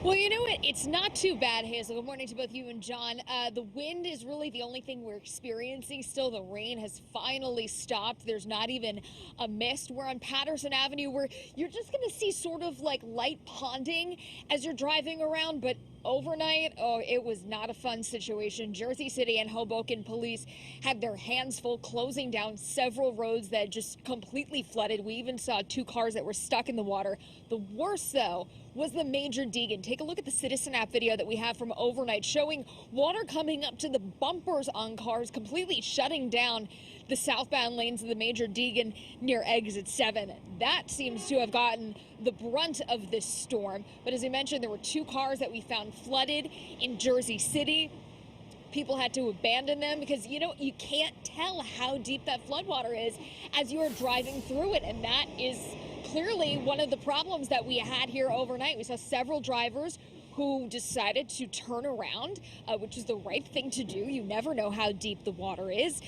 Well, you know what? It's not too bad, Hazel. Good morning to both you and John. The wind is really the only thing we're experiencing. Still, the rain has finally stopped. There's not even a mist. We're on Patterson Avenue where you're just going to see sort of like light ponding as you're driving around. But overnight, oh, it was not a fun situation. Jersey City and Hoboken police had their hands full closing down several roads that just completely flooded. We even saw two cars that were stuck in the water. The worst, though, was the Major Deegan. Take a look at the Citizen app video that we have from overnight showing water coming up to the bumpers on cars, completely shutting down the southbound lanes of the Major Deegan near exit 7. That seems to have gotten the brunt of this storm. But as I mentioned, there were two cars that we found flooded in Jersey City. People had to abandon them because, you know, you can't tell how deep that floodwater is as you are driving through it. And that is clearly one of the problems that we had here overnight. We saw several drivers who decided to turn around, which is the right thing to do. You never know how deep the water is.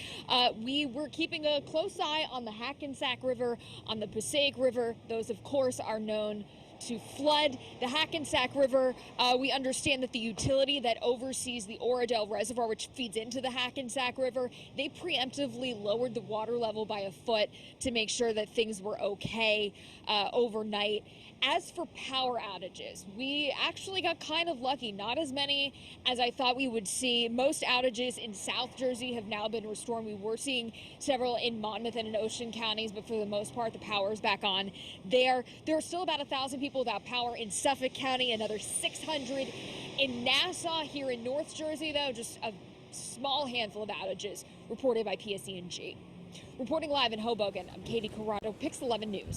We were keeping a close eye on the Hackensack River, on the Passaic River. Those, of course, are known to flood. The Hackensack River, we understand that the utility that oversees the Oradell Reservoir, which feeds into the Hackensack River, they preemptively lowered the water level by a foot to make sure that things were okay overnight. As for power outages, we actually got kind of lucky. Not as many as I thought we would see. Most outages in South Jersey have now been restored. We were seeing several in Monmouth and in Ocean counties, but for the most part, the power is back on there. There are still about 1,000 people without power in Suffolk County, another 600 in Nassau. Here in North Jersey, though, just a small handful of outages reported by PSE&G. Reporting live in Hoboken, I'm Katie Corrado, Pix 11 News.